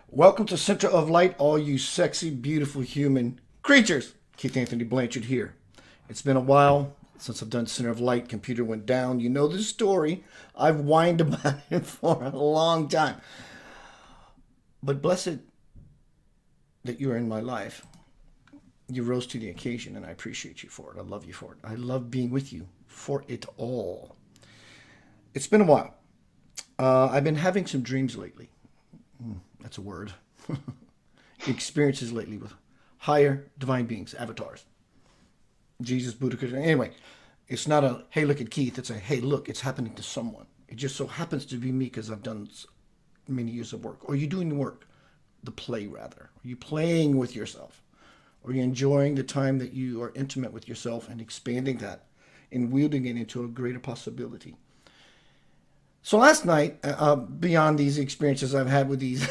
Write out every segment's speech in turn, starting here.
Welcome to Center of Light, all you sexy, beautiful human creatures. Keith Anthony Blanchard here. It's been a while since I've done Center of Light. Computer went down. You know the story. I've whined about it for a long time. But blessed that you are in my life. You rose to the occasion, and I appreciate you for it. I love you for it. I love being with you for it all. It's been a while. I've been having some dreams lately. That's a word. Experiences lately with higher divine beings, avatars. Jesus, Buddha, Krishna. Anyway, it's not a, hey, look at Keith. It's a, hey, look, it's happening to someone. It just so happens to be me because I've done many years of work. Or you're doing the work, the play rather. Are you playing with yourself? Or are you enjoying the time that you are intimate with yourself and expanding that and wielding it into a greater possibility? So last night, beyond these experiences I've had with these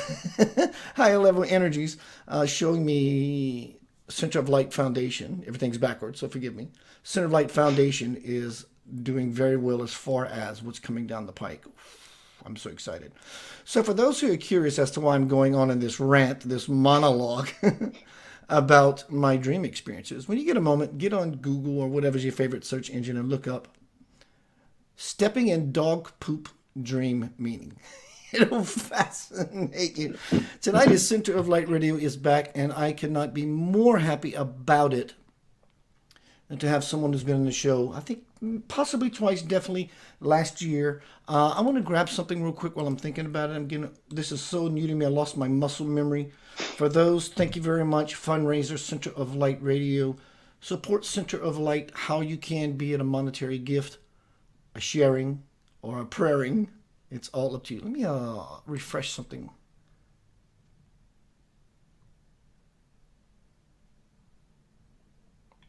higher level energies, showing me Center of Light Foundation, everything's backwards, so forgive me. Center of Light Foundation is doing very well as far as what's coming down the pike. I'm so excited. So for those who are curious as to why I'm going on in this rant, this monologue about my dream experiences, when you get a moment, get on Google or whatever's your favorite search engine and look up stepping in dog poop dream meaning. It'll fascinate you. Tonight is Center of Light Radio is back, and I cannot be more happy about it than to have someone who's been on the show, I think possibly twice, definitely last year. I want to grab something real quick while I'm thinking about it. This is so new to me. I lost my muscle memory. For those, thank you very much. Fundraiser, Center of Light Radio. Support Center of Light how you can, be it a monetary gift, a sharing, or a praying. It's all up to you. Let me refresh something.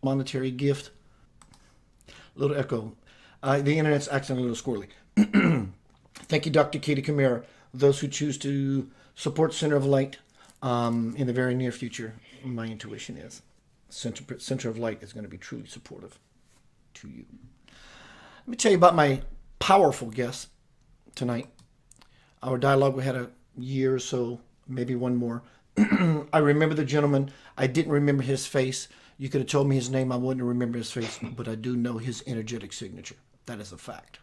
Monetary gift. Little echo. The internet's acting a little squirrely. Thank you, Dr. Katie Camara. Those who choose to support Center of Light in the very near future, my intuition is Center of Light is going to be truly supportive to you. Let me tell you about my powerful guest tonight. Our dialogue, we had a year or so, maybe one more. I remember the gentleman. I didn't remember his face. You could have told me his name. I wouldn't remember his face, but I do know his energetic signature. That is a fact.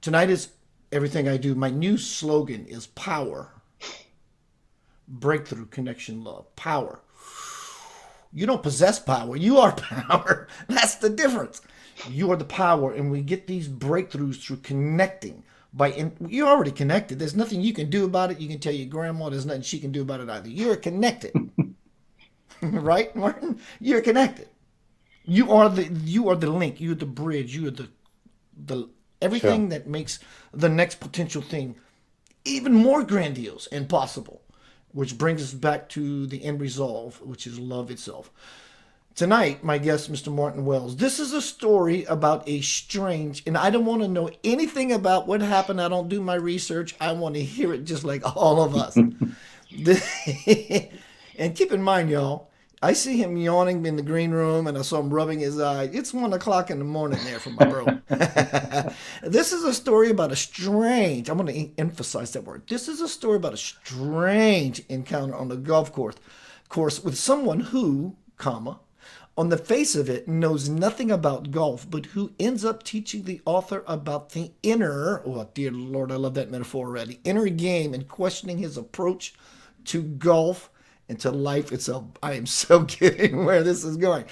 Tonight is everything I do. My new slogan is power. Breakthrough, connection, love. Power. You don't possess power. You are power. That's the difference. You are the power, and we get these breakthroughs through connecting. You're already connected. There's nothing you can do about it. You can tell your grandma there's nothing she can do about it either. You're connected. Right, Martin? You're connected. You are the link. You're the bridge. You are the everything that makes the next potential thing even more grandiose and possible, which brings us back to the end resolve, which is love itself. Tonight, my guest, Mr. Martin Wells. This is a story about a strange, and I don't want to know anything about what happened. I don't do my research. I want to hear it just like all of us. And keep in mind, y'all, I see him yawning in the green room, and I saw him rubbing his eye. It's 1 o'clock in the morning there for my bro. This is a story about a strange, I'm going to emphasize that word. This is a story about a strange encounter on the golf course with someone who, on the face of it, knows nothing about golf, but who ends up teaching the author about the inner, oh dear Lord, I love that metaphor already, inner game, and questioning his approach to golf and to life itself. I am so getting where this is going.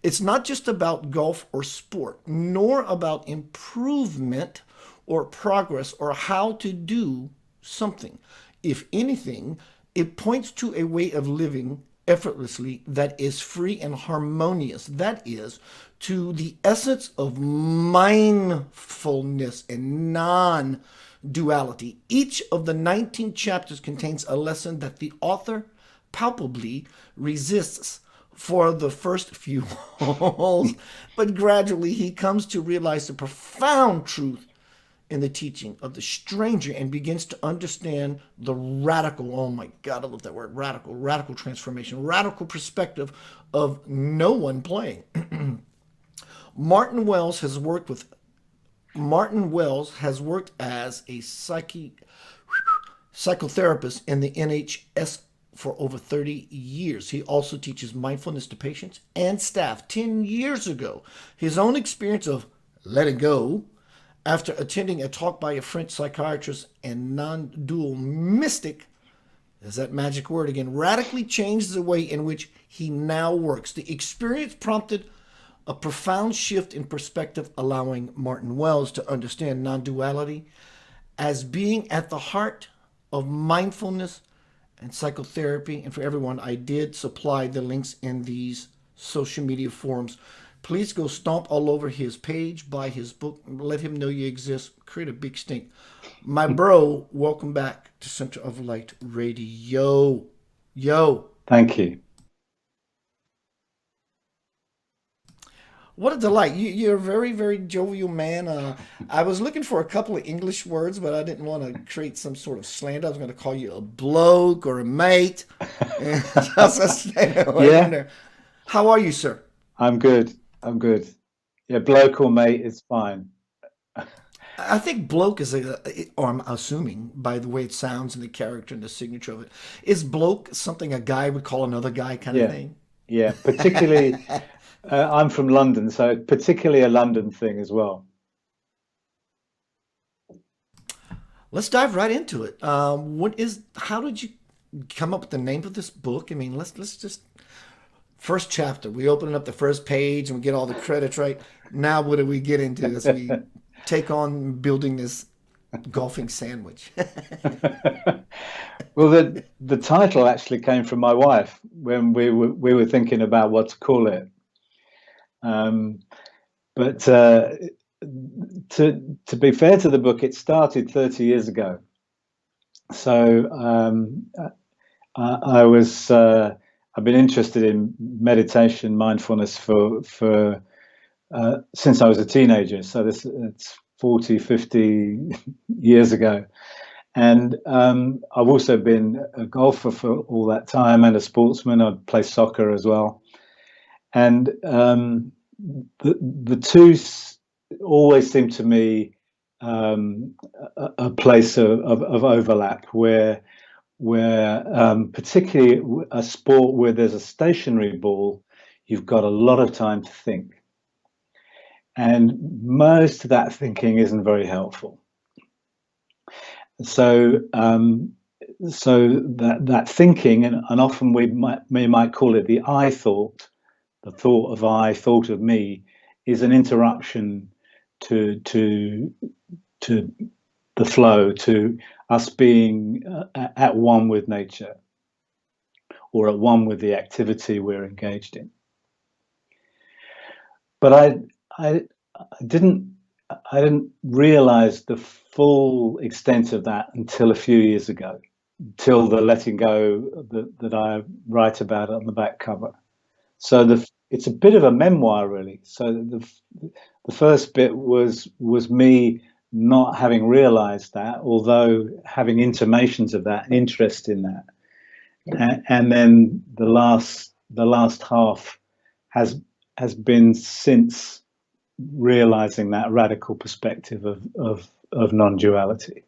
It's not just about golf or sport, nor about improvement or progress or how to do something. If anything, it points to a way of living effortlessly, that is free and harmonious. That is to the essence of mindfulness and non-duality. Each of the 19 chapters contains a lesson that the author palpably resists for the first few holes, but gradually he comes to realize the profound truth in the teaching of the stranger and begins to understand the radical, oh my God, I love that word, radical transformation, radical perspective of no one playing. Martin Wells has worked as a psychotherapist in the NHS for over 30 years. He also teaches mindfulness to patients and staff. 10 years ago, his own experience of letting go after attending a talk by a French psychiatrist and non-dual mystic, there's that magic word again, radically changed the way in which he now works. The experience prompted a profound shift in perspective, allowing Martin Wells to understand non-duality as being at the heart of mindfulness and psychotherapy. And for everyone, I did supply the links in these social media forums. Please go stomp all over his page, buy his book, let him know you exist, create a big stink. My bro, welcome back to Center of Light Radio. Yo. Thank you. What a delight. You're a very, very jovial man. I was looking for a couple of English words, but I didn't want to create some sort of slander. I was going to call you a bloke or a mate. Yeah, How are you, sir? I'm good. I'm good. Yeah, bloke or mate is fine. I think bloke is or I'm assuming by the way it sounds and the character and the signature of it, is bloke something a guy would call another guy kind of Yeah, thing? yeah. Particularly, I'm from London, so particularly a London thing as well. Let's dive right into it. How did you come up with the name of this book? I mean, let's just first chapter. We open up the first page and we get all the credits right. Now, what do we get into as we take on building this golfing sandwich? Well, the title actually came from my wife when we were thinking about what to call it. But to be fair to the book, it started 30 years ago. So I've been interested in meditation, mindfulness for since I was a teenager. So it's 40, 50 years ago. And I've also been a golfer for all that time and a sportsman. I'd play soccer as well. And the two always seem to me a place of overlap where particularly a sport where there's a stationary ball, you've got a lot of time to think. And most of that thinking isn't very helpful. So that thinking, and often we might call it the I thought, the thought of I, thought of me, is an interruption to the flow, to us being at one with nature or at one with the activity we're engaged in. But I didn't realize the full extent of that until a few years ago, till the letting go that I write about on the back cover. So it's a bit of a memoir, really. So the first bit was me not having realized that, although having intimations of that, interest in that, and then the last half has been since realizing that radical perspective of non-duality.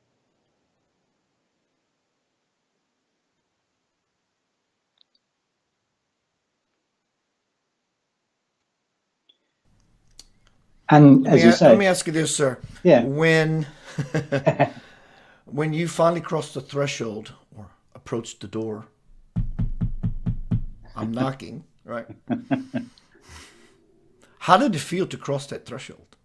And as you Let say, me ask you this, sir. yeah. When when you finally crossed the threshold or approached the door, I'm knocking, right? How did it feel to cross that threshold?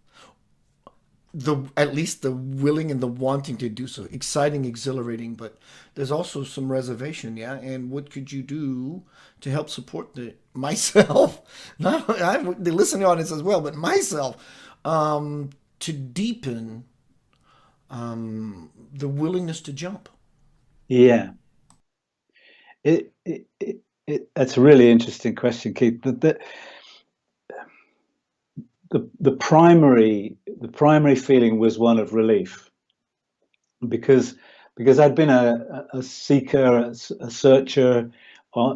the at least the willing and the wanting to do so. Exciting, exhilarating, but there's also some reservation, yeah. And what could you do to help support the myself, not I'm the listening audience as well, but myself, to deepen the willingness to jump? Yeah. That's a really interesting question, Keith. The primary feeling was one of relief, because I'd been a seeker, a searcher,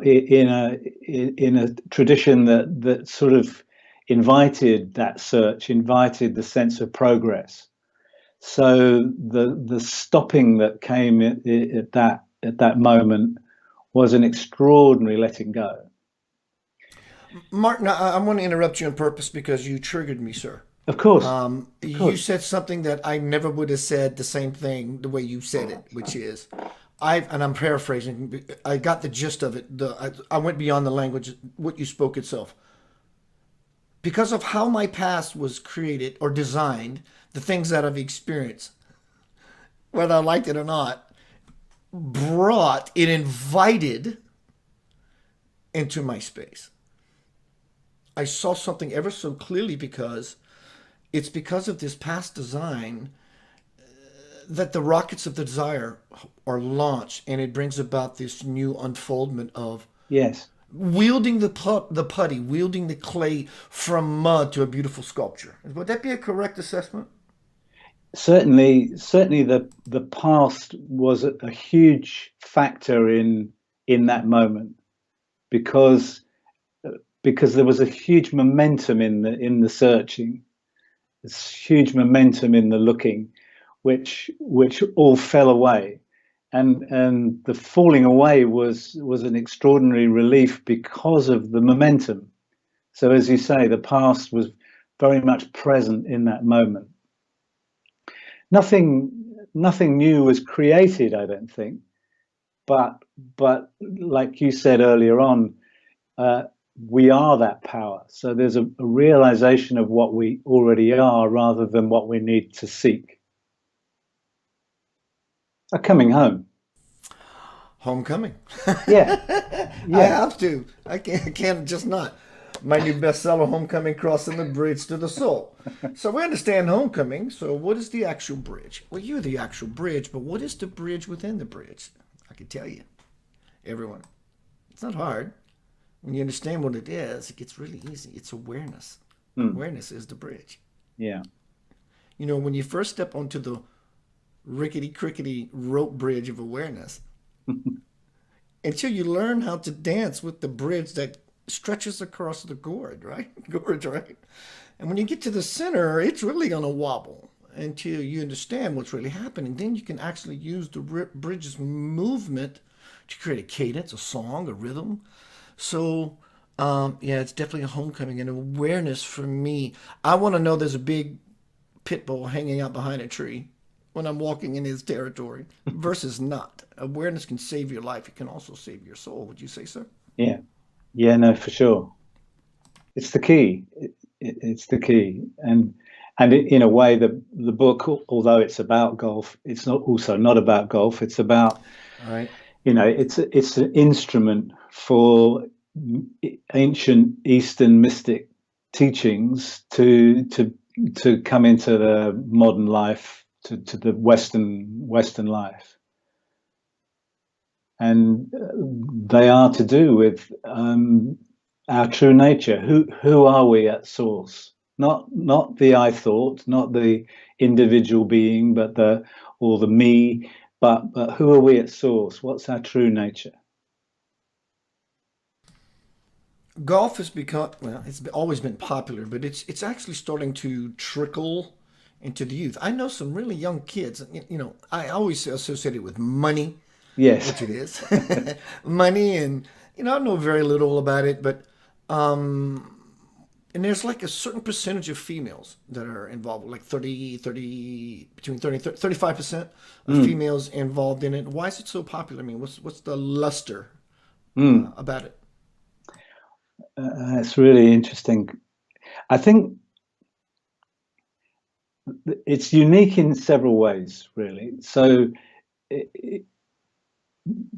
in a tradition that sort of invited that search, invited the sense of progress. So the stopping that came at that moment was an extraordinary letting go. Martin, I want to interrupt you on purpose because you triggered me, sir. Of course, of You course. said something that I never would have said the same thing the way you said it, which is, and I'm paraphrasing. I got the gist of it. I went beyond the language, what you spoke itself. Because of how my past was created or designed, the things that I've experienced, whether I liked it or not, invited into my space. I saw something ever so clearly because it's because of this past design that the rockets of the desire are launched, and it brings about this new unfoldment of Yes. wielding the putty, wielding the clay from mud to a beautiful sculpture. Would that be a correct assessment? Certainly, the past was a huge factor in that moment, because there was a huge momentum in the searching, this huge momentum in the looking, which all fell away, and the falling away was an extraordinary relief because of the momentum. So, as you say, the past was very much present in that moment. Nothing new was created, I don't think, but like you said earlier on, uh, we are that power. So there's a realization of what we already are rather than what we need to seek. A coming home. Homecoming. Yeah, I yeah. have to. I can't just not. My new bestseller, Homecoming, Crossing the Bridge to the Soul. So we understand homecoming. So what is the actual bridge? Well, you're the actual bridge, but what is the bridge within the bridge? I can tell you, everyone. It's not hard. When you understand what it is, it gets really easy. It's awareness. Mm, Awareness is the bridge. yeah. You know, when you first step onto the rickety crickety rope bridge of awareness, until you learn how to dance with the bridge that stretches across the gorge, right? Gorge, right? And when you get to the center, it's really going to wobble until you understand what's really happening. Then you can actually use the bridge's movement to create a cadence, a song, a rhythm. So, yeah, it's definitely a homecoming and awareness for me. I want to know there's a big pit bull hanging out behind a tree when I'm walking in his territory versus not. Awareness can save your life. It can also save your soul. Would you say so? Yeah, yeah. No, for sure. It's the key. It's the key, and in a way, the book, although it's about golf, it's not about golf. It's about, All right. it's an instrument for ancient Eastern mystic teachings to come into the modern life, to the Western life, and they are to do with our true nature. Who are we at source? Not the I thought, not the individual being, but the me. But who are we at source? What's our true nature? Golf has become, well, it's always been popular, but it's actually starting to trickle into the youth. I know some really young kids. You know, I always associate it with money, Yes. which it is, money, and I know very little about it, but um, and there's like a certain percentage of females that are involved, like 30, between 30 and 35% of Mm, females involved in it. Why is it so popular? I mean, what's the luster mm. about it? It's really interesting. I think it's unique in several ways, really. So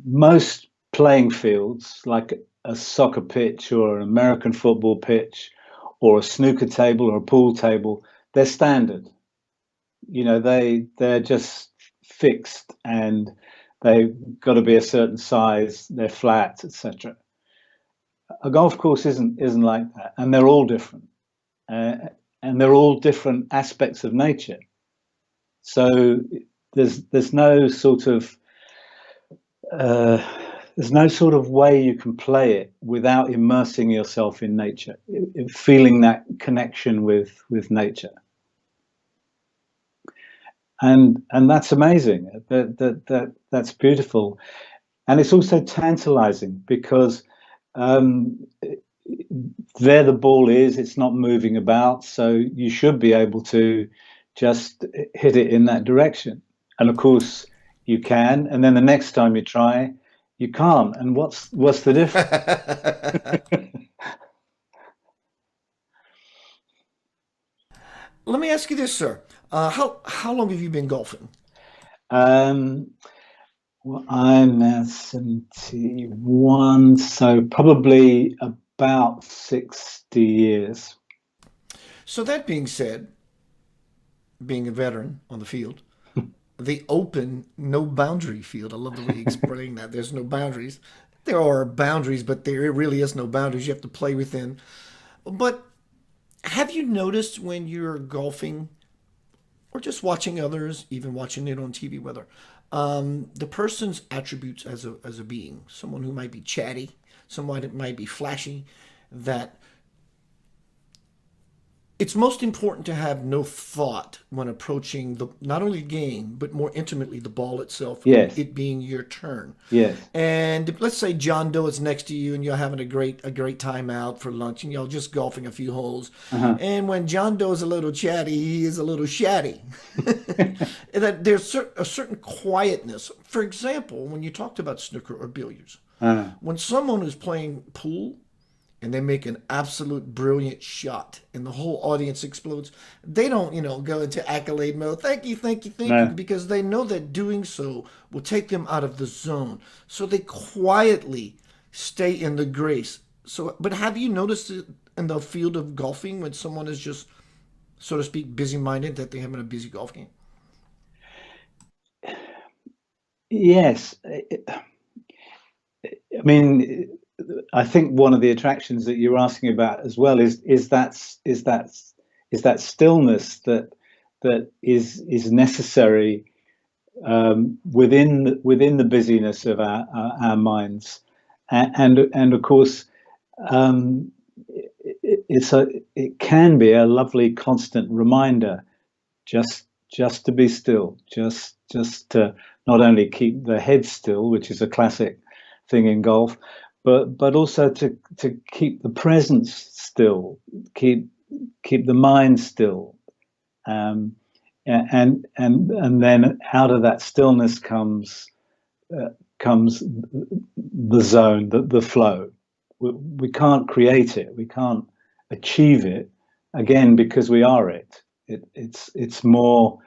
most playing fields, like a soccer pitch or an American football pitch or a snooker table or a pool table, they're standard. They're just fixed, and they've got to be a certain size, they're flat, etc. A golf course isn't like that, and they're all different. Uh, and they're all different aspects of nature. So there's no sort of uh, there's no sort of way you can play it without immersing yourself in nature, feeling that connection with nature, and that's amazing. That's beautiful, and it's also tantalizing because um, there the ball is, it's not moving about, so you should be able to just hit it in that direction. And of course you can, and then the next time you try, you can't. And what's the difference? Let me ask you this, sir. How long have you been golfing? um well, I'm now 71, so probably about 60 years. So that being said, being a veteran on the field, the open, no boundary field. I love the way you explain that. There's no boundaries. There are boundaries, but there really is no boundaries. You have to play within. But have you noticed when you're golfing or just watching others, even watching it on TV, whether the person's attributes as a being, someone who might be chatty, someone that might be flashy, that it's most important to have no thought when approaching the not only the game but more intimately the ball itself and Yes, it being your turn. yes. And let's say John Doe is next to you and you're having a great time out for lunch and you're just golfing a few holes. Uh-huh. And when John Doe is a little chatty, he is a little shatty. And that there's a certain quietness. For example, when you talked about snooker or billiards, uh, when someone is playing pool and they make an absolute brilliant shot and the whole audience explodes, they don't, go into accolade mode. Thank you, thank you, thank you, no. because they know that doing so will take them out of the zone. So they quietly stay in the grace. So, but have you noticed it in the field of golfing when someone is just, so to speak, busy minded that they're having a busy golf game? Yes. I mean, I think one of the attractions that you're asking about as well is that stillness that is necessary within the busyness of our minds, and of course, um, it can be a lovely constant reminder just to be still, just to not only keep the head still, which is a classic thing in golf, but also to keep the presence still, keep the mind still, um, and then out of that stillness uh, comes the zone, the flow. We can't create it, we can't achieve it, again, because we are it. It's more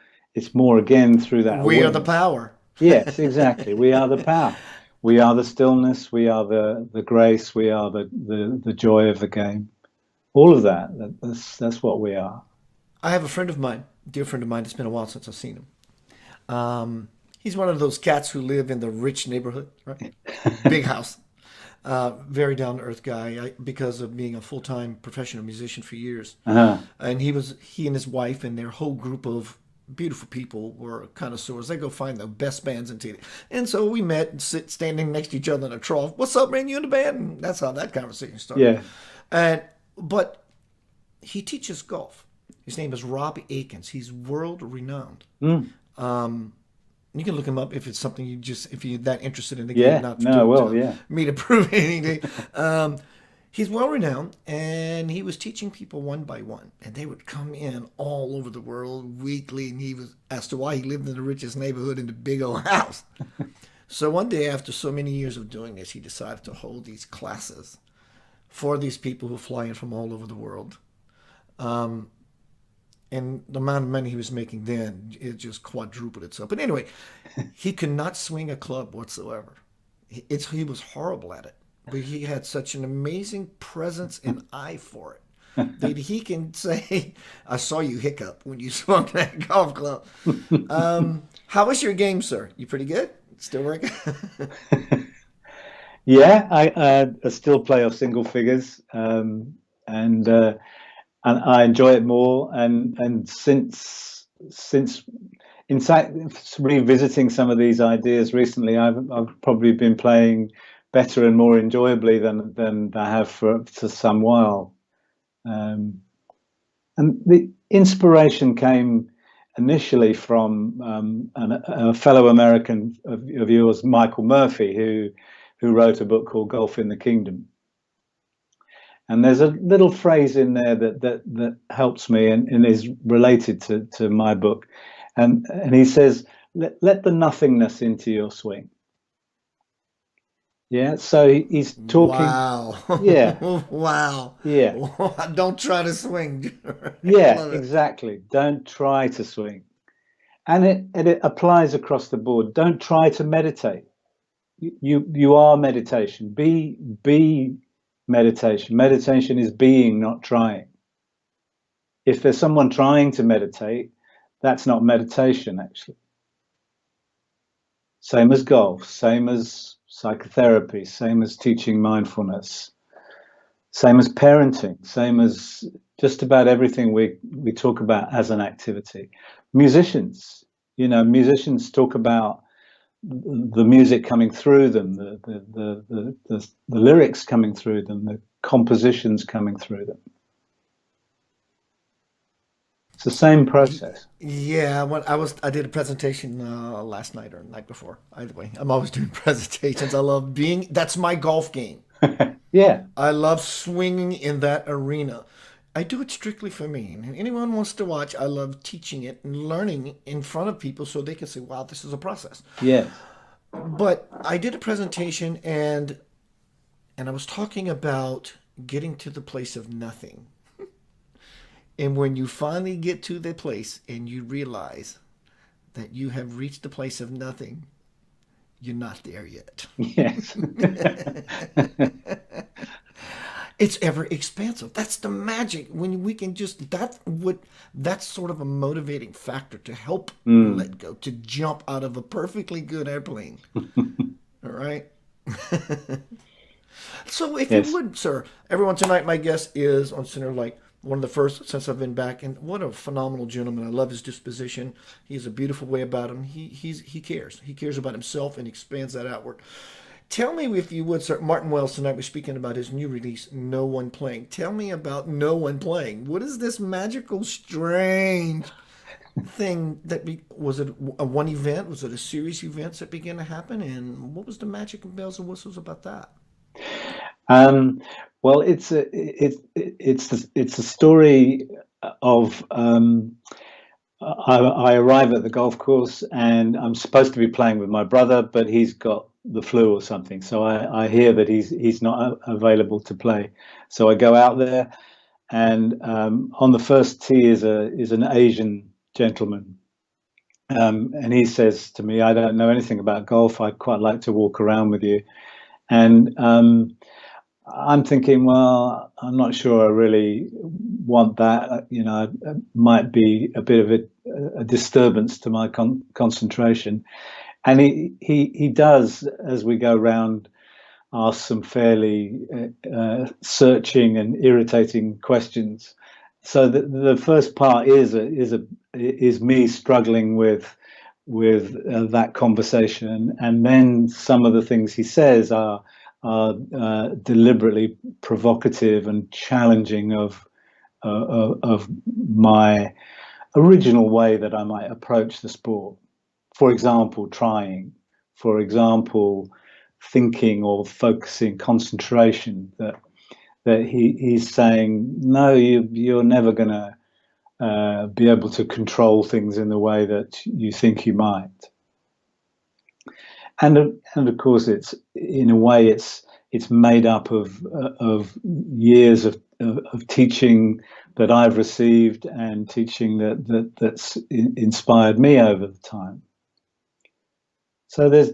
again through that We are the awareness. power. Yes, exactly. We are the power. We are the stillness. We are the grace. We are the joy of the game. All of that. That's what we are. I have a friend of mine, dear friend of mine. It's been a while since I've seen him. He's one of those cats who live in the rich neighborhood, right? Big house. Very down to earth guy because of being a full time professional musician for years. Uh-huh. And he and his wife and their whole group of beautiful people were connoisseurs. They go find the best bands in TV. And so we met and standing next to each other in a trough. What's up, man? You in the band? And that's how that conversation started. Yeah. And but he teaches golf. His name is Rob Akins. He's world renowned. Mm. You can look him up if it's something if you're that interested in the game, Yeah. not No. Well. to Yeah. me to prove anything. He's well renowned, and he was teaching people one by one, and they would come in all over the world weekly, and he was asked to why he lived in the richest neighborhood in the big old house. So one day, after so many years of doing this, he decided to hold these classes for these people who fly in from all over the world. and the amount of money he was making then, it just quadrupled itself. But anyway, he could not swing a club whatsoever. He was horrible at it, but he had such an amazing presence and eye for it that he can say, "I saw you hiccup when you swung that golf club." How was your game, sir? You pretty good? Still working? Yeah, I still play off single figures, and I enjoy it more. And since in fact revisiting some of these ideas recently, I've probably been playing better and more enjoyably than I have for some while. And the inspiration came initially from a fellow American of yours, Michael Murphy, who wrote a book called Golf in the Kingdom. And there's a little phrase in there that helps me and is related to my book. And he says, let the nothingness into your swing. Yeah, so he's talking. Wow. Yeah, Wow. yeah, Don't try to swing. I yeah, love it. exactly. Don't try to swing. And it applies across the board. Don't try to meditate. You are meditation. Be meditation. Meditation is being, not trying. If there's someone trying to meditate, that's not meditation, actually. Same as golf, same as psychotherapy, same as teaching mindfulness, same as parenting, same as just about everything we talk about as an activity. Musicians talk about the music coming through them, the lyrics coming through them, the compositions coming through them. It's the same process. Yeah, I did a presentation last night or the night before. Either way, I'm always doing presentations. I love being. That's my golf game. Yeah, I love swinging in that arena. I do it strictly for me. And anyone wants to watch, I love teaching it and learning in front of people so they can say, "Wow, this is a process." yes, But I did a presentation and I was talking about getting to the place of nothing. And when you finally get to the place and you realize that you have reached the place of nothing, you're not there yet. yes, It's ever expansive. That's the magic. When we can just that's sort of a motivating factor to help let go, to jump out of a perfectly good airplane. All right. So if you yes. would, sir, everyone, tonight my guest is on Center Light, one of the first since I've been back, and what a phenomenal gentleman. I love his disposition. He has a beautiful way about him. He cares. He cares about himself and expands that outward. Tell me, if you would, sir, Martin Wells, tonight we're speaking about his new release, No One Playing. Tell me about No One Playing. What is this magical, strange thing was it a one event? Was it a series of events that began to happen? And what was the magic and bells and whistles about that? Um, well, it's a story of I arrive at the golf course and I'm supposed to be playing with my brother, but he's got the flu or something. So I hear that he's not available to play. So I go out there, and on the first tee is an Asian gentleman, and he says to me, "I don't know anything about golf. I'd quite like to walk around with you." And I'm thinking, well, I'm not sure I really want that. It might be a bit of a disturbance to my concentration. And he does, as we go around, ask some fairly searching and irritating questions. So the first part is me struggling with that conversation, and then some of the things he says are deliberately provocative and challenging of my original way that I might approach the sport. For example, trying. For example, thinking or focusing, concentration. That he's saying, no, you're never going to be able to control things in the way that you think you might. And of course, it's in a way it's made up of years of teaching that I've received and teaching that's inspired me over the time. So there's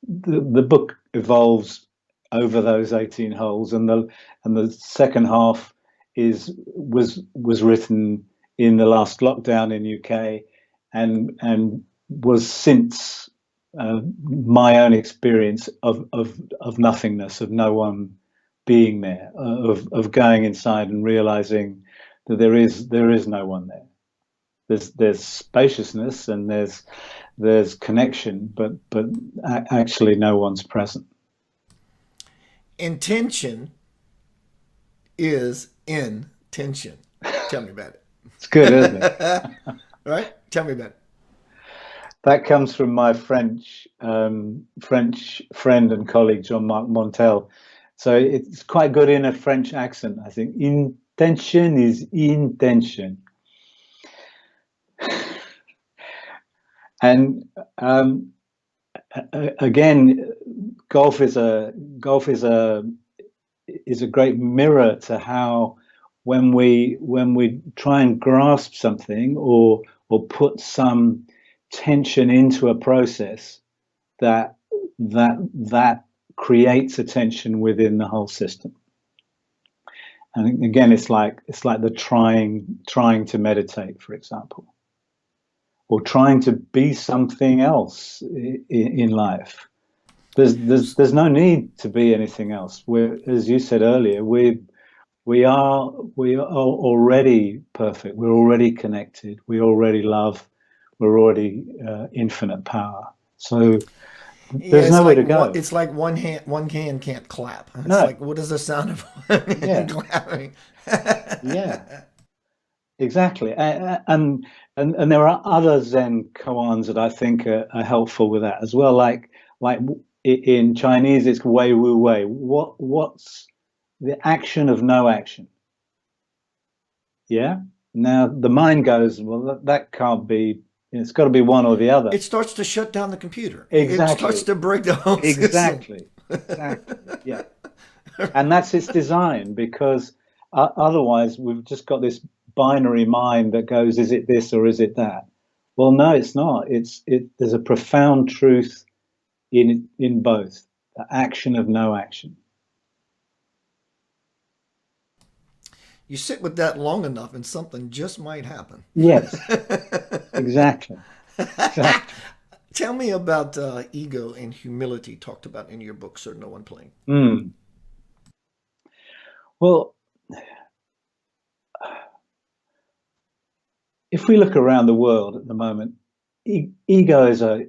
the book evolves over those 18 holes, and the second half was written in the last lockdown in UK, and was since my own experience of nothingness, of no one being there, of going inside and realizing that there is no one there. There's spaciousness and there's connection, but actually no one's present. Intention is in tension. Tell me about it. It's good, isn't it? Right? Tell me about it. That comes from my French friend and colleague Jean-Marc Montel. So it's quite good in a French accent, I think. Intention is intention. And again, golf is a great mirror to how when we try and grasp something or put some tension into a process, that creates a tension within the whole system. And again, it's like the trying to meditate, for example, or trying to be something else in life. There's no need to be anything else. As you said earlier, we are already perfect. We're already connected. We already love. We're already infinite power. So there's nowhere to go. It's like one hand can't clap. It's No. like, what is the sound of one hand clapping? Yeah, exactly. And there are other Zen koans that I think are helpful with that as well. Like in Chinese, it's wei wu wei. What's the action of no action? Yeah. Now the mind goes, well, that can't be. It's got to be one or the other. It starts to shut down the computer. Exactly. It starts to break the whole system. Exactly. Yeah. And that's its design, because otherwise we've just got this binary mind that goes, is it this or is it that? Well, no, it's not. There's a profound truth in both, the action of no action. You sit with that long enough and something just might happen. Yes, exactly. Tell me about ego and humility talked about in your book, Sir No One Playing. Well, if we look around the world at the moment, ego is a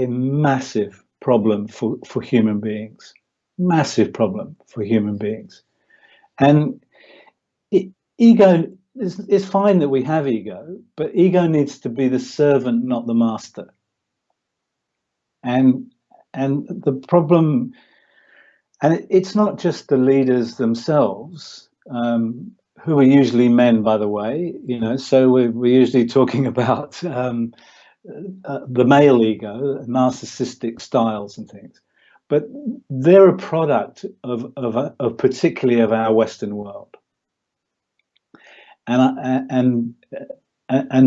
massive problem for human beings. Massive problem for human beings. And ego it's fine that we have ego, but ego needs to be the servant, not the master. And the problem, and it's not just the leaders themselves, who are usually men, by the way, so we're usually talking about the male ego, narcissistic styles and things, but they're a product of particularly of our Western world. And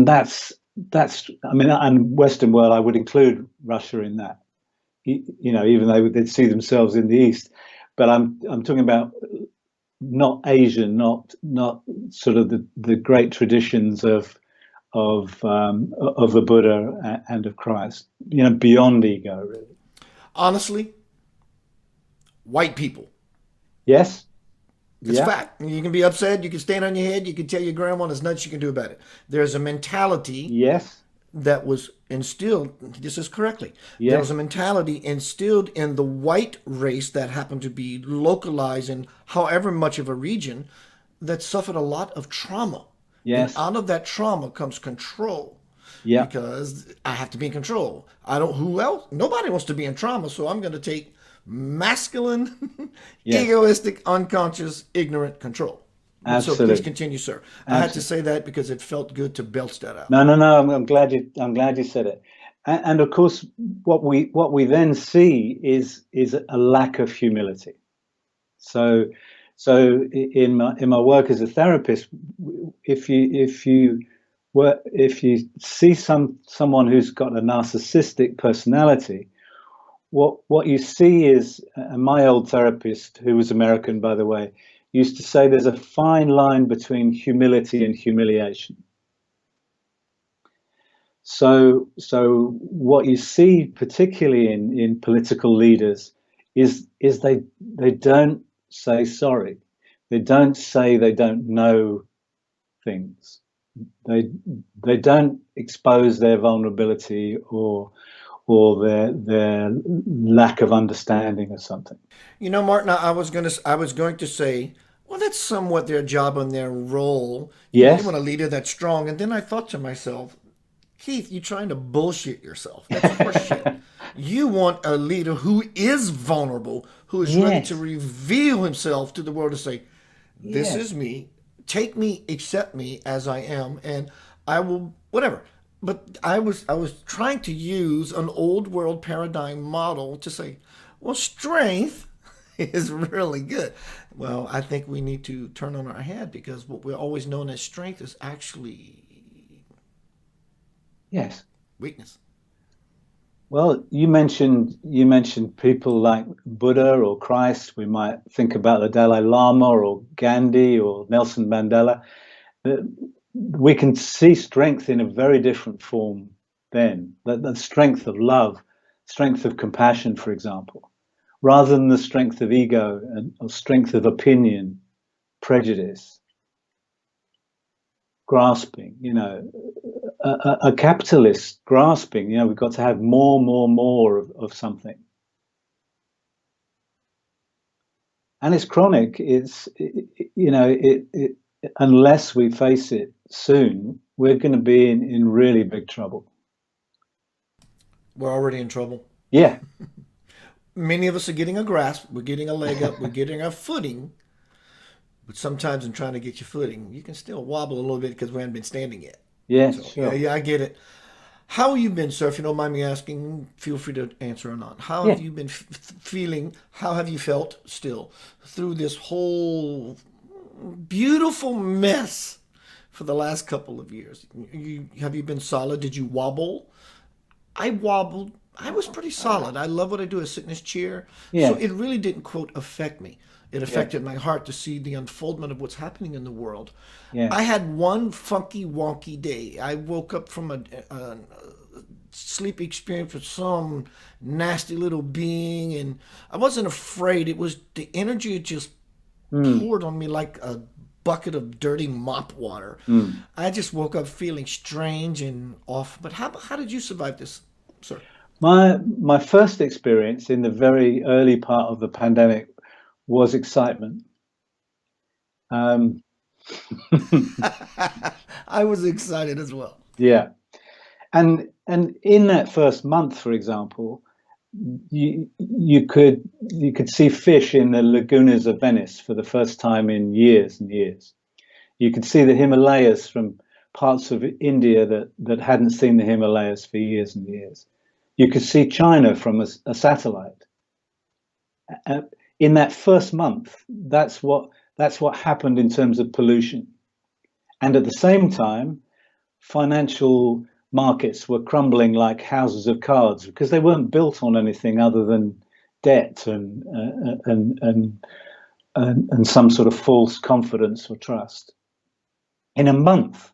that's I mean, and Western world, I would include Russia in that, even though they'd see themselves in the East. But I'm talking about not Asian, not sort of the great traditions of the Buddha and of Christ, beyond ego, really. Honestly, white people. Yes. It's fact. You can be upset. You can stand on your head. You can tell your grandma there's nothing you can do about it. There's a mentality that was instilled. This is correctly. There was a mentality instilled in the white race that happened to be localized in however much of a region that suffered a lot of trauma. Yes. And out of that trauma comes control. Yeah. Because I have to be in control. Who else? Nobody wants to be in trauma, so I'm going to take masculine, egoistic, unconscious, ignorant control. Absolutely. So please continue, sir. I had to say that because it felt good to belch that out. No. I'm glad you said it. And of course, what we then see is a lack of humility. So So in my work as a therapist, if you see someone who's got a narcissistic personality, what you see is, and my old therapist, who was American, by the way, used to say there's a fine line between humility and humiliation. So what you see, particularly in political leaders, is they don't say sorry. They don't say they don't know things. They don't expose their vulnerability or their lack of understanding or something. You know, Martin, I was going to say, well, that's somewhat their job and their role. You know, you Yes. want a leader that's strong. And then I thought to myself, Keith, you're trying to bullshit yourself. That's horseshit. You want a leader who is vulnerable, who is ready to Yes. reveal himself to the world to say, this Yes. is me. Take me, accept me as I am, and I will whatever. But I was trying to use an old world paradigm model to say, well, strength is really good. Well, I think we need to turn on our head because what we're always known as strength is actually Yes. weakness. Well, you mentioned people like Buddha or Christ. We might think about the Dalai Lama or Gandhi or Nelson Mandela. Uh, We can see strength in a very different form then. The strength of love, strength of compassion, for example, rather than the strength of ego and or strength of opinion, prejudice, grasping. A capitalist grasping. We've got to have more, more, more of something. And it's chronic. Unless we face it soon, we're going to be in really big trouble. We're already in trouble. Yeah, Many of us are getting a grasp, we're getting a leg up, we're getting our footing. But sometimes in trying to get your footing, you can still wobble a little bit because we haven't been standing yet. yeah, So yeah, sure. yeah, I get it. How have you been, sir? If you don't mind me asking, feel free to answer or not. How have Yeah. you been feeling? How have you felt still through this whole beautiful mess for the last couple of years? Have you been solid? Did you wobble? I wobbled. I was pretty solid. I love what I do. I sit in this chair. So it Yes. really didn't, quote, affect me. It Yeah. affected my heart to see the unfoldment of what's happening in the world. I Yes. had one funky, wonky day. I woke up from a sleep experience with some nasty little being, and I wasn't afraid. It was the energy it just Mm, poured on me like a bucket of dirty mop water. mm. I just woke up feeling strange and off. But how did you survive this, sir? My first experience in the very early part of the pandemic was excitement. Um, I was excited as well. yeah, and in that first month, for example, you could see fish in the lagoons of Venice for the first time in years and years. You could see the Himalayas from parts of India that hadn't seen the Himalayas for years and years. You could see China from a satellite. Uh, in that first month, that's what happened in terms of pollution. And at the same time, financial markets were crumbling like houses of cards because they weren't built on anything other than debt and some sort of false confidence or trust. In a month,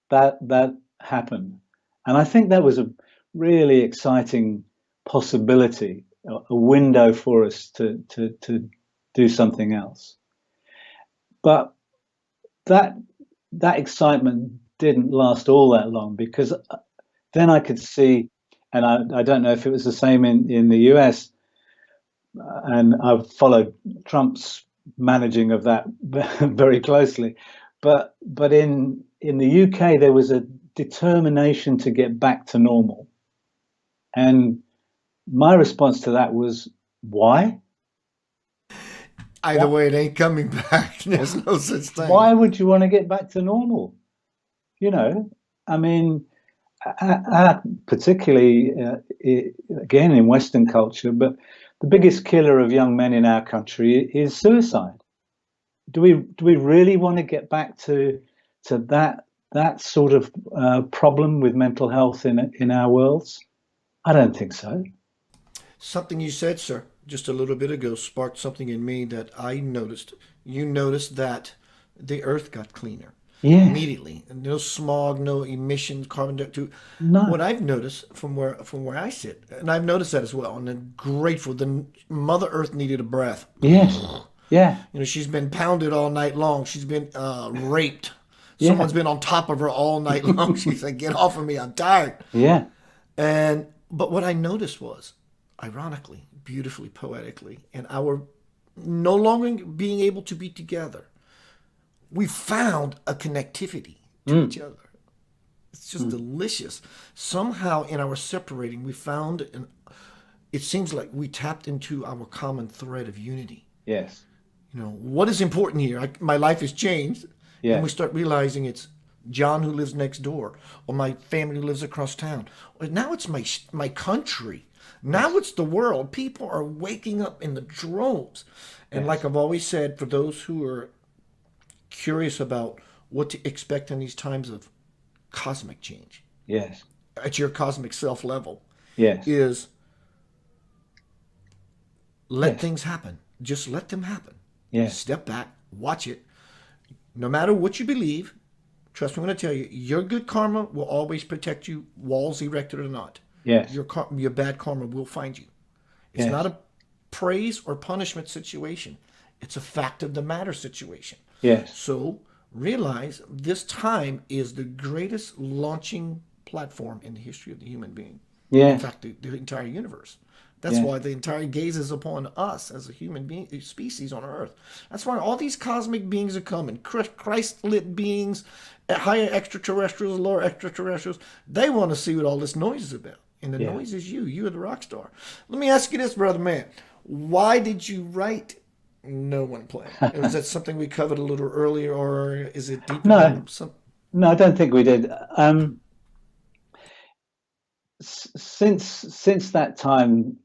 that happened, and I think that was a really exciting possibility, a window for us to do something else. But that that excitement didn't last all that long because then I could see, and I don't know if it was the same in the US, and I've followed Trump's managing of that very closely, but in the UK there was a determination to get back to normal, and my response to that was why? Either What? way, it ain't coming back. There's no such thing. Why would you want to get back to normal? You know, I mean, particularly again in Western culture, but the biggest killer of young men in our country is suicide. do we really want to get back to that sort of problem with mental health in our worlds? I don't think so. Something you said, sir, just a little bit ago sparked something in me that I noticed. You noticed that the earth got cleaner Yes. immediately. No smog, no emissions, carbon dioxide. What No. I've noticed from where I sit, and I've noticed that as well, and I'm grateful. The Mother Earth needed a breath. Yes. Yeah. She's been pounded all night long. She's been raped. Yeah. Someone's been on top of her all night long. She's like, "Get off of me! I'm tired." Yeah. But what I noticed was, ironically, beautifully, poetically, and our no longer being able to be together, we found a connectivity to Mm. each other. It's just Mm. delicious. Somehow, in our separating, we found, it seems like we tapped into our common thread of unity. Yes. What is important here? My life has changed, and we Yes. start realizing it's John who lives next door, or my family who lives across town. Or now it's my country. Now Yes. it's the world. People are waking up in the droves, and like Yes. I've always said, for those who are curious about what to expect in these times of cosmic change Yes. at your cosmic self level, Yes. is let Yes. things happen. Just let them happen. Yes. Step back, watch it. No matter what you believe, trust me when I tell you, your good karma will always protect you, walls erected or not. Yes. Your bad karma will find you. It's not Yes. a praise or punishment situation. It's a fact of the matter situation. Yes. So realize this time is the greatest launching platform in the history of the human being. In Yes. fact, the entire universe. That's Yes. why the entire gaze is upon us as a human being, a species on Earth. That's why all these cosmic beings are coming. Christ-lit beings, higher extraterrestrials, lower extraterrestrials. They want to see what all this noise is about. And the Yeah. noise is you. You're the rock star. Let me ask you this, brother man. Why did you write No One Plan? Was that something we covered a little earlier, or is it deeper No. than some? No, I don't think we did. Since that time,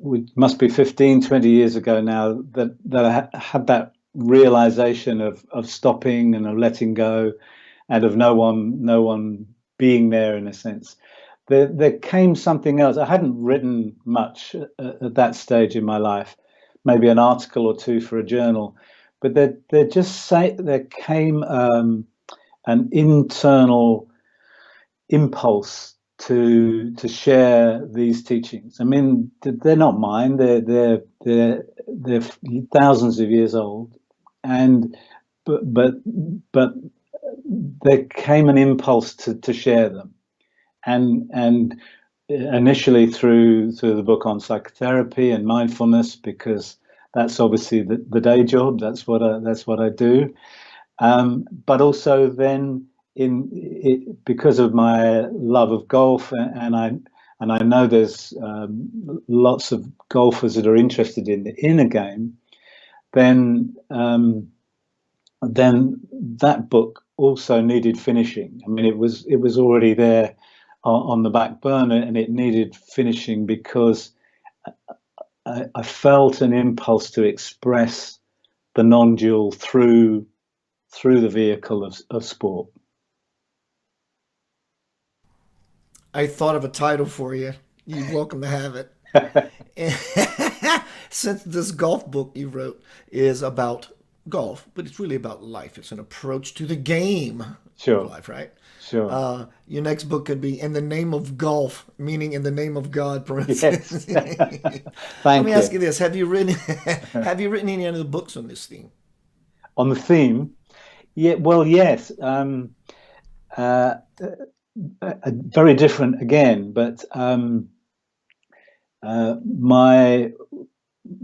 we must be 15, 20 years ago now, that I had that realization of stopping and of letting go, and of no one being there, in a sense. There came something else. I hadn't written much at that stage in my life, maybe an article or two for a journal, but there came an internal impulse to share these teachings. I mean, they're not mine. They're thousands of years old, and but there came an impulse to share them, and initially through the book on psychotherapy and mindfulness, because that's obviously the day job. That's what I do. But also then because of my love of golf, and I know there's lots of golfers that are interested in the inner game, then that book also needed finishing. I mean, it was already there on the back burner, and it needed finishing because I felt an impulse to express the non-dual through the vehicle of sport. I thought of a title for you. You're welcome to have it. Since this golf book you wrote is about golf, but it's really about life. It's an approach to the game of Sure, life, right? sure. Your next book could be In the Name of Golf, meaning in the name of God, for instance. Yes. Let me Thank ask you. you this: Have you written Have you written any other books on this theme? On the theme, yeah, well, yes. Uh, Very different again, but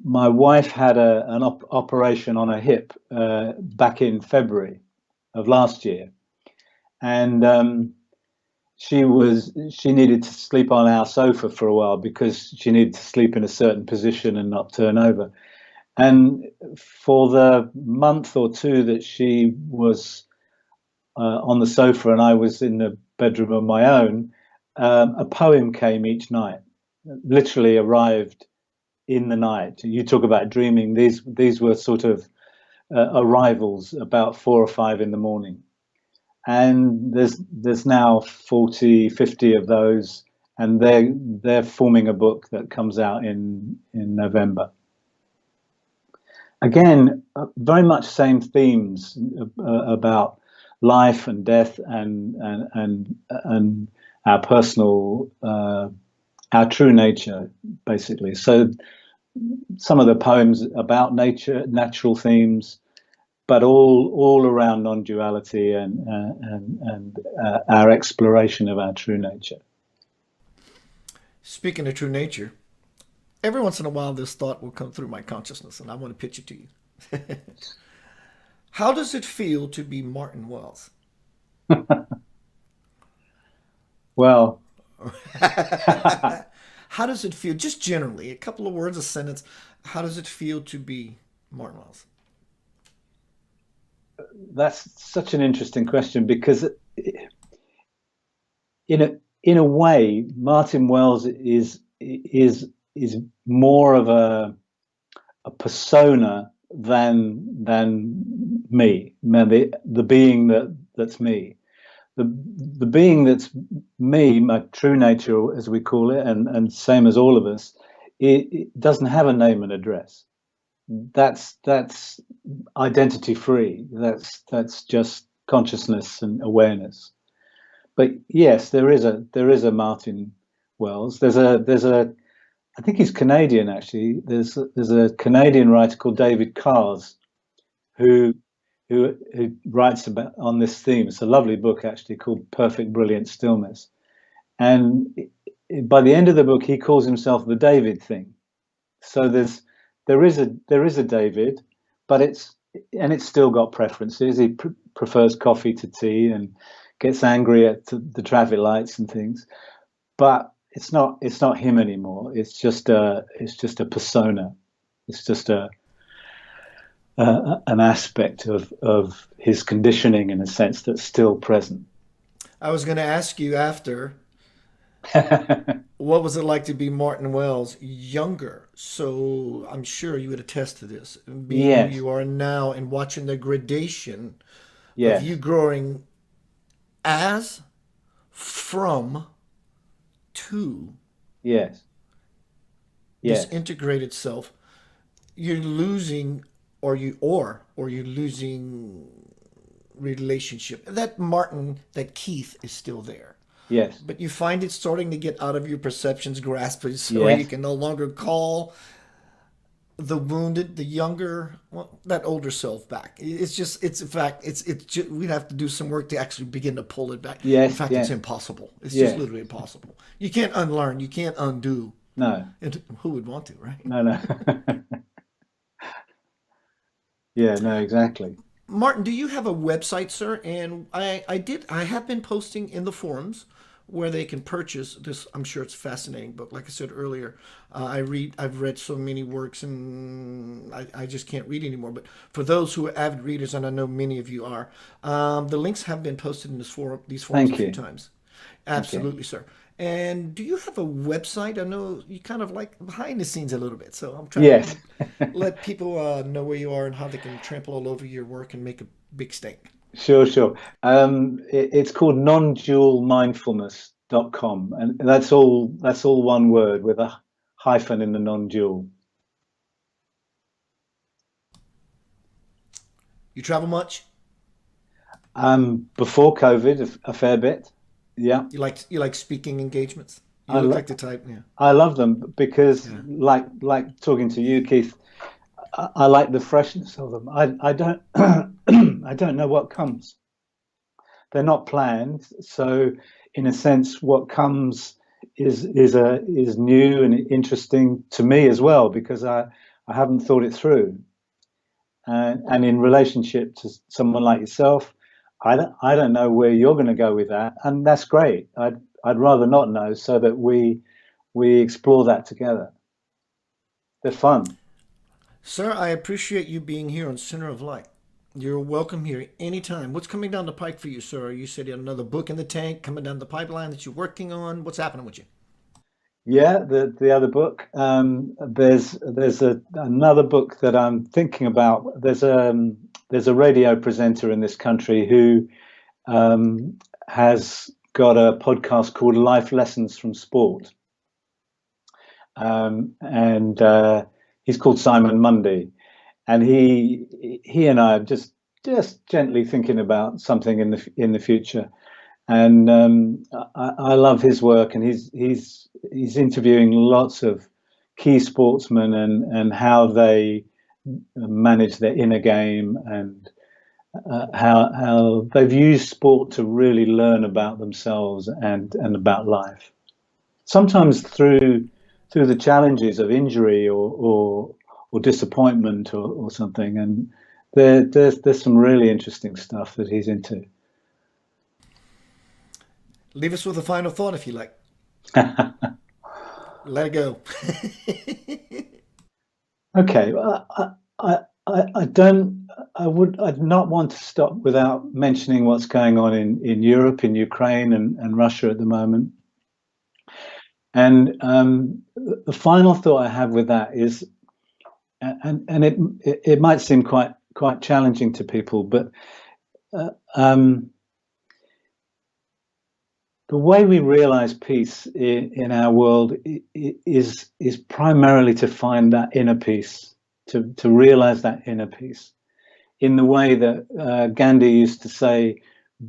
my wife had an operation on her hip back in February of last year, and she needed to sleep on our sofa for a while because she needed to sleep in a certain position and not turn over. And for the month or two that she was on the sofa and I was in the bedroom on my own, a poem came each night, literally arrived in the night. You talk about dreaming. These were sort of arrivals about 4 or 5 in the morning, and there's now 40, 50 of those, and they're forming a book that comes out in November. Again, very much same themes about life and death and our personal, our true nature, basically. So some of the poems about nature, natural themes, but all around non-duality and our exploration of our true nature. Speaking of true nature, every once in a while this thought will come through my consciousness, and I want to pitch it to you. How does it feel to be Martin Wells? Well, How does it feel, just generally, a couple of words, a sentence, how does it feel to be Martin Wells? that's such an interesting question, because in a way, Martin Wells is more of a persona than me, the being that's me. The being that's me, my true nature, as we call it, and same as all of us, it doesn't have a name and address. That's identity free. That's just consciousness and awareness. But yes, there is a Martin Wells. There's a I think he's Canadian, actually. There's a Canadian writer called David Cars who writes about on this theme. It's a lovely book, actually, called Perfect Brilliant Stillness. And by the end of the book, he calls himself the David thing. So there is a David, but it's still got preferences. He prefers coffee to tea and gets angry at the traffic lights and things. But it's not him anymore. It's just a persona. It's just an aspect of his conditioning, in a sense, that's still present. I was going to ask you after, what was it like to be Martin Wells younger? So I'm sure you would attest to this, being Yes, who you are now and watching the gradation of you yes, growing as, from, to yes, this yes, integrated self. You're losing, or you're losing relationship. That Martin, that Keith is still there. yes, But you find it starting to get out of your perception's grasp, so you yes, can no longer call the wounded, the younger, well, that older self back. It's just, it's in fact, it's just, we'd have to do some work to actually begin to pull it back. In yes, fact, it's yes, impossible. It's just yes. literally impossible. You can't unlearn. You can't undo. No, And who would want to, right? no, no. Yeah, no, exactly. Martin, do you have a website, sir? And I have been posting in the forums where they can purchase this. I'm sure it's a fascinating book. Like I said earlier, I've read so many works, and I just can't read anymore. But for those who are avid readers, and I know many of you are, the links have been posted in these forums a Thank few you. times. Okay. Absolutely, sir. And do you have a website? I know you kind of like behind the scenes a little bit, so I'm trying to Yes. let people know where you are and how they can trample all over your work and make a big stink. Sure, sure. It's called non-dual mindfulness.com, and that's all one word with a hyphen in the non-dual. You travel much? Before COVID, a fair bit. Yeah. You like speaking engagements? You I look lo like the type, yeah. I love them because, Yeah. like talking to you, Keith, I like the freshness of them. I don't I don't know what comes. They're not planned, so in a sense, what comes is new and interesting to me as well, because I haven't thought it through. And in relationship to someone like yourself, I don't know where you're going to go with that, and that's great. I'd rather not know, so that we explore that together. They're fun. Sir, I appreciate you being here on Center of Light. You're welcome here anytime. What's coming down the pike for you, sir? You said you had another book in the tank coming down the pipeline that you're working on. What's happening with you? Yeah, the other book. There's another book that I'm thinking about. There's a radio presenter in this country who has got a podcast called Life Lessons from Sport, and he's called Simon Mundy, and he and I are just gently thinking about something in the future. And I love his work, and he's interviewing lots of key sportsmen and how they manage their inner game, and how they've used sport to really learn about themselves and about life. Sometimes through the challenges of injury or disappointment or something. And there's some really interesting stuff that he's into. Leave us with a final thought if you like. Let it go. Okay, well, I'd not want to stop without mentioning what's going on in Europe, in Ukraine and Russia at the moment. And the final thought I have with that is, and it might seem quite challenging to people, but the way we realize peace in our world is primarily to find that inner peace, to realize that inner peace, in the way that Gandhi used to say,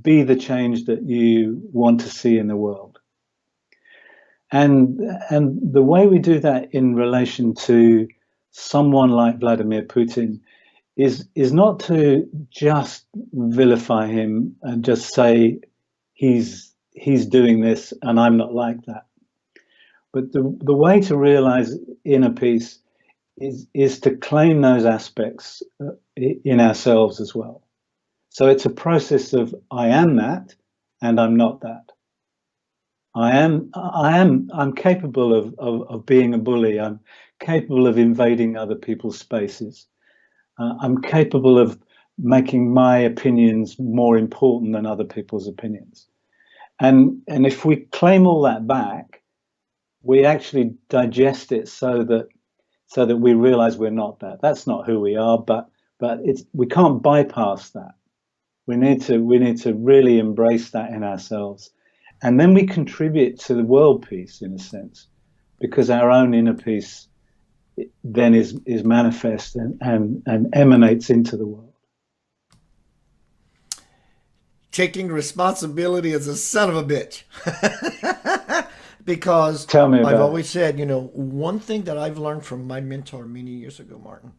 be the change that you want to see in the world. And the way we do that in relation to someone like Vladimir Putin is not to just vilify him and just say he's doing this and I'm not like that. But the way to realize inner peace is to claim those aspects in ourselves as well. So it's a process of I am that and I'm not that. I'm capable of being a bully. I'm capable of invading other people's spaces. I'm capable of making my opinions more important than other people's opinions. And if we claim all that back, we actually digest it so that we realize we're not that. That's not who we are, but we can't bypass that. We need to really embrace that in ourselves. And then we contribute to the world peace in a sense, because our own inner peace then is manifest and emanates into the world. Taking responsibility as a son of a bitch. Because Tell me about I've always said, one thing that I've learned from my mentor many years ago, Martin,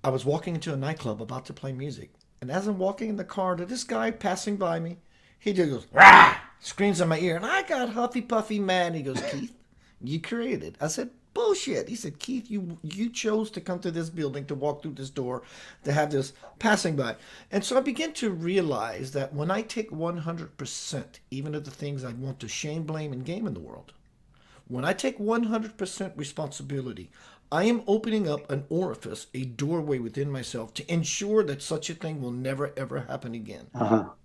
I was walking into a nightclub about to play music. And as I'm walking in the car to this guy passing by me, he just goes, rah! Screams in my ear. And I got huffy puffy mad. He goes, Keith, you created it. I said, bullshit. He said, Keith, you chose to come to this building, to walk through this door, to have this passing by. And so I began to realize that when I take 100%, even of the things I want to shame, blame, and game in the world, when I take 100% responsibility, I am opening up an orifice, a doorway within myself to ensure that such a thing will never, ever happen again,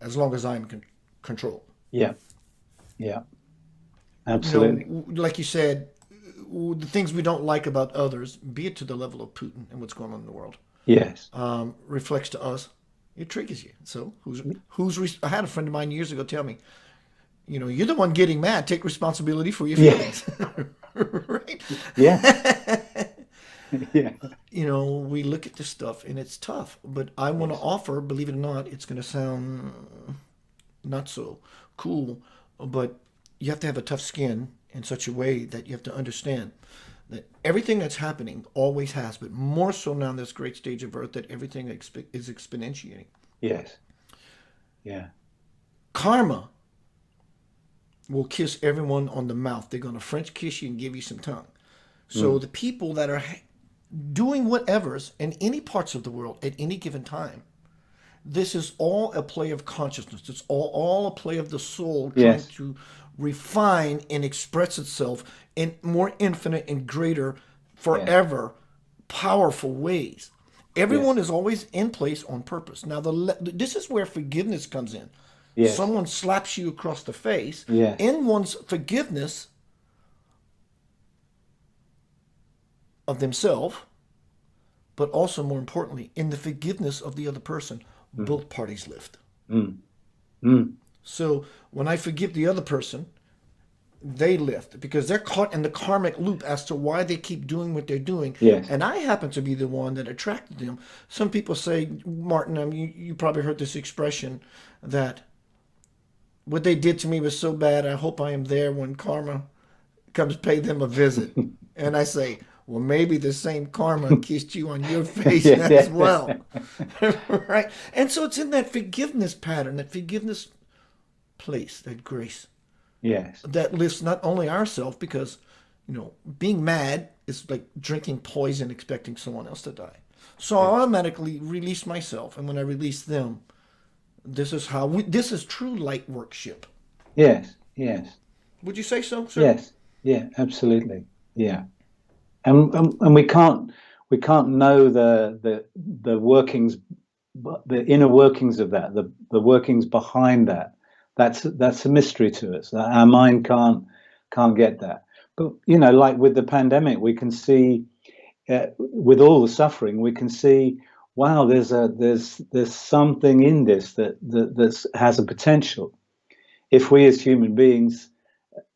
as long as I'm in control. Yeah. Absolutely. Like you said, the things we don't like about others, be it to the level of Putin and what's going on in the world, Yes, reflects to us. It triggers you. So I had a friend of mine years ago tell me, you're the one getting mad. Take responsibility for your feelings. Right? Yeah. Yeah. We look at this stuff and it's tough, but I want to offer, believe it or not, it's going to sound not so cool, but you have to have a tough skin in such a way that you have to understand that everything that's happening always has, but more so now in this great stage of Earth, that everything is exponentiating. Yes. Yeah. Karma will kiss everyone on the mouth. They're going to French kiss you and give you some tongue. So the people that are doing whatevers in any parts of the world at any given time, this is all a play of consciousness. It's all a play of the soul trying to refine and express itself in more infinite and greater, forever, powerful ways. Everyone is always in place on purpose. Now, this is where forgiveness comes in. Yes. Someone slaps you across the face. Yes. In one's forgiveness, of themselves, but also more importantly, in the forgiveness of the other person, both parties lift. So when I forgive the other person, they lift because they're caught in the karmic loop as to why they keep doing what they're doing. Yes. And I happen to be the one that attracted them. Some people say, Martin, you probably heard this expression that what they did to me was so bad, I hope I am there when karma comes pay them a visit. And I say, well, maybe the same karma kissed you on your face as well. Right? And so it's in that forgiveness pattern, that forgiveness place, that grace. Yes. That lifts not only ourselves, because, being mad is like drinking poison expecting someone else to die. So I automatically release myself. And when I release them, this is true light workship. Yes. Yes. Would you say so, sir? Yes. Yeah, absolutely. Yeah. And we can't know the workings, the inner workings of that, the workings behind that. That's a mystery to us. Our mind can't get that. But like with the pandemic, we can see with all the suffering, we can see, wow, there's something in this that has a potential. If we as human beings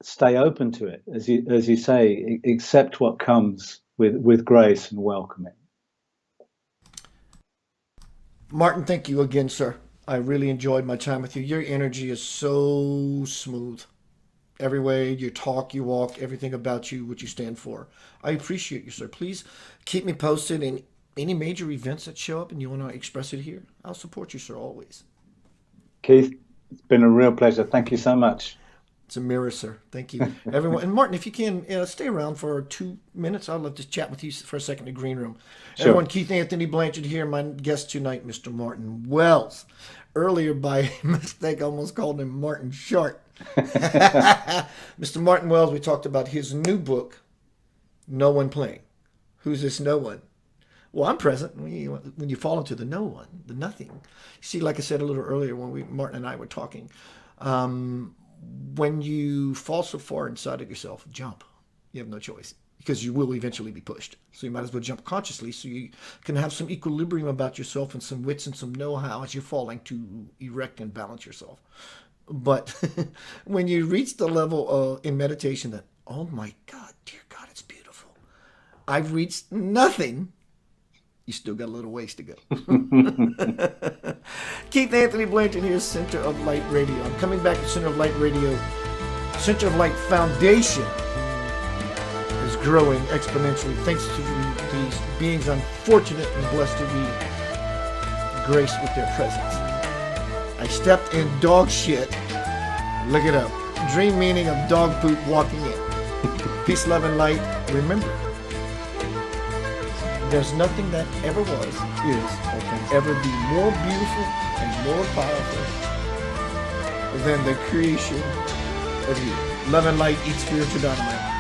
stay open to it, as you say, accept what comes with grace and welcome it. Martin, thank you again, sir. I really enjoyed my time with you. Your energy is so smooth. Every way you talk, you walk, everything about you, what you stand for. I appreciate you, sir. Please keep me posted in any major events that show up and you want to express it here. I'll support you, sir, always. Keith, it's been a real pleasure. Thank you so much. It's a mirror, sir. Thank you, everyone. And Martin, if you can stay around for 2 minutes, I'd love to chat with you for a second in the green room. Sure. Everyone, Keith Anthony Blanchard here. My guest tonight, Mr. Martin Wells. Earlier, by mistake, I almost called him Martin Short. Mr. Martin Wells, we talked about his new book, No One Playing. Who's this no one? Well, I'm present when you fall into the no one, the nothing. You see, like I said a little earlier when Martin and I were talking, when you fall so far inside of yourself, jump. You have no choice because you will eventually be pushed. So you might as well jump consciously so you can have some equilibrium about yourself and some wits and some know-how as you're falling to erect and balance yourself. But when you reach the level in meditation that, oh my God, dear God, it's beautiful. I've reached nothing. You still got a little ways to go. Keith Anthony Blanchard here, Center of Light Radio. I'm coming back to Center of Light Radio. Center of Light Foundation is growing exponentially thanks to these beings I'm fortunate and blessed to be graced with their presence. I stepped in dog shit. Look it up. Dream meaning of dog poop walking in. Peace, love, and light. Remember, there's nothing that ever was, is, or can ever be more beautiful and more powerful than the creation of you. Love and light, eat spiritual dynamite.